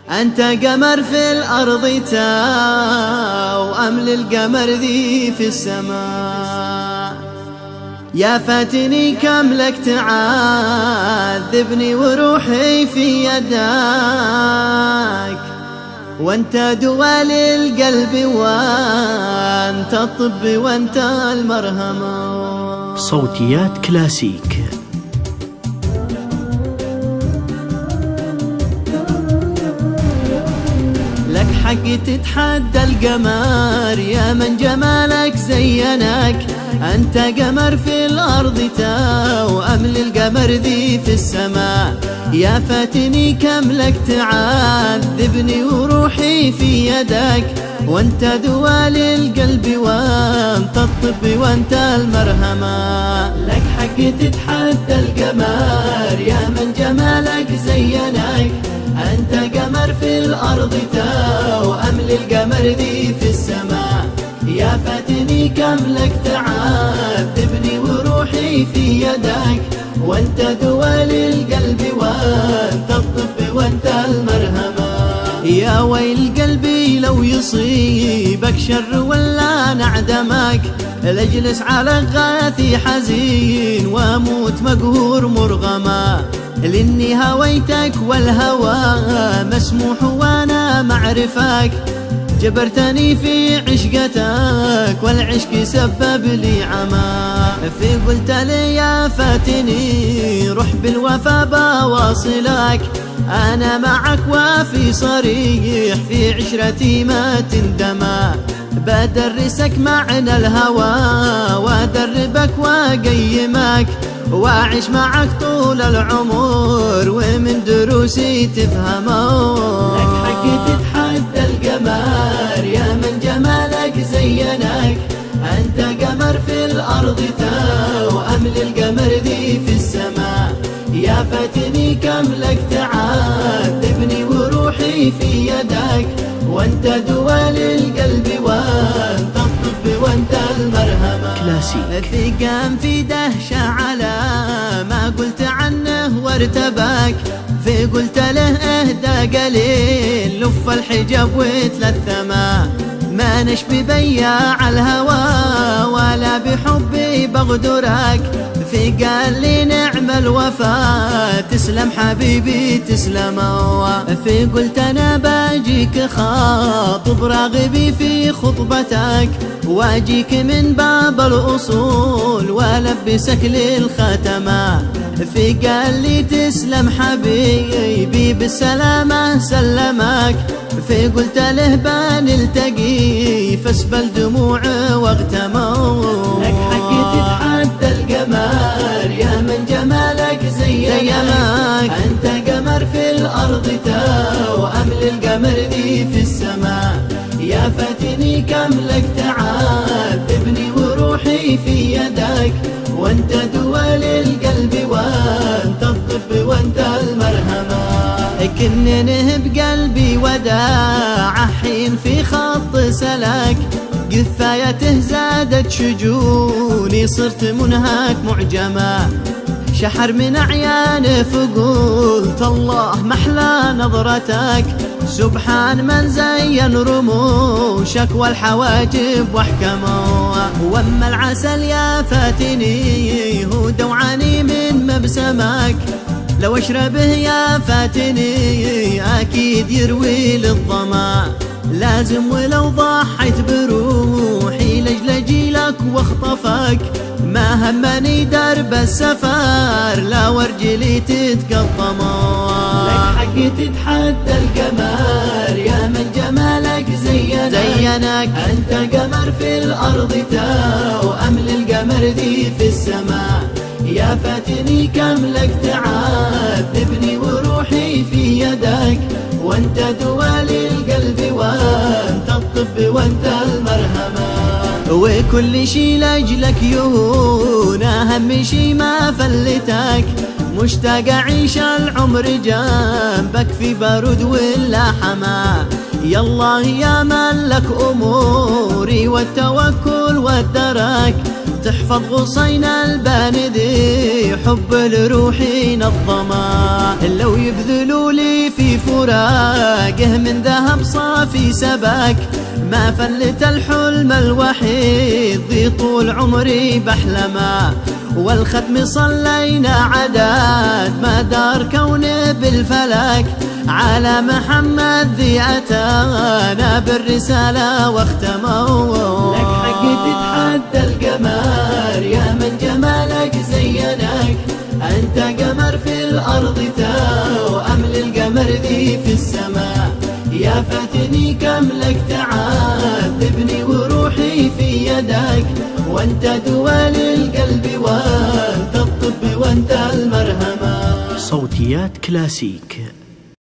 أنت قمر في الأرض وأمل القمر ذي في السماء. يا فاتني كم لك تعذبني وروحي في يدك، وانت دواء للقلب وانت الطب وانت المرهم. صوتيات كلاسيك. لك حق تتحدى القمر يا من جمالك زينك. أنت قمر في الأرض وأمل القمر ذي في السماء. يا فاتني كم لك تعذبني وروحي في يدك، وانت دواء للقلب وانت الطب وانت المرهمة. لك حق تتحدى القمر يا من جمالك زينك. أنت قمر في الأرض وأمل القمر ذي في السماء. يا فاتني كم لك تعذبني وروحي في يدك، وانت دواء للقلب وانت الطب وانت المرهمة. يا ويل قلبي لو يصيبك شر ولا نعدمك، لاجلس على غاثي حزين واموت مقهور مرغما. لاني هويتك والهوى مسموح وانا معرفك، جبرتني في عشقتك والعشق سبب لي عما. في قلت لي يا فاتني روح بالوفا بواصلك، أنا معك وفي صريح في عشرتي ما تندما. بدرسك معنى الهوى وأدربك وأقيمك، وأعيش معك طول العمر ومن دروسي تفهمه. لك حق تتحدى القمر يا من جمالك زينك. أنت قمر في الأرض وأمل القمر ذي في السماء. يا فاتني كم لك تعذبني وروحي في يدك، وانت دواء للقلب وانت الطب وانت المرهمة. كلاسيك. ثقام في دهشة على ما قلت عنه وارتبك، في قلت له اهدى قليل لف الحجاب وتلثما. ما نشبي بياع الهوى ولا بحبي بغدرك، في قال لي نعم الوفا تسلم حبيبي تسلم. في قلت انا باجيك خاطب راغبي في خطبتك، واجيك من باب الاصول والبسك للختمه. في قال لي تسلم حبيبي بالسلامه سلمك، في قلت له بنلتقي فاسبل دموع واغتموا. لك حق تتحدى القمر يا من جمالك زينك. أنت قمر في الأرض وأمل القمر ذي في السماء. يا فاتني كم لك تعذبني وروحي في يدك، وانت دواء للقلب وانت الطب وانت المرهمة. كننه بقلبي وداعه حين في خط سلك، قفايته زادت شجوني صرت منهك معجمة. شحر من عيانه فقلت الله محلى نظرتك، سبحان من زين رموشك والحواجب واحكمه. واما العسل يا فاتني هو دوعاني من مبسمك، لو اشربه يا فاتني اكيد يروي للظما. لازم ولو ضحيت بروحي لاجل اجيلك واخطفك، ما همني درب السفر لا ورجلي تتقطما. لك حق تتحدى القمر يا من جمالك زينك. انت قمر في الارض وامل القمر ذي في السماء. يا فاتني كم لك تعذبني وروحي في يدك، وانت دواء للقلب وانت الطب وانت المرهمة. وكل شي لاجلك يهون اهم شي ما فلتك، مشتاق اعيش العمر جنبك في بارود ولا حما. يالله يا من لك اموري والتوكل والدرك، تحفظ غصين الباندي حب لروحي نظما. لو يبذلوا لي في فراقه من ذهب صافي سباك ما فلت الحلم الوحيد ذي طول عمري بحلما. والختم صلينا عداد ما دار كونه بالفلك على محمد ذي أتانا بالرسالة واختموا. لك حق تتحدى القمر يا من جمالك زينك، أنت قمر في الأرض توأم للقمر ذي في السماء. يا فاتني كم لك تعذبني وروحي في يدك، وانت دوال القلب وانت الطب وانت المرهمة. صوتيات كلاسيك.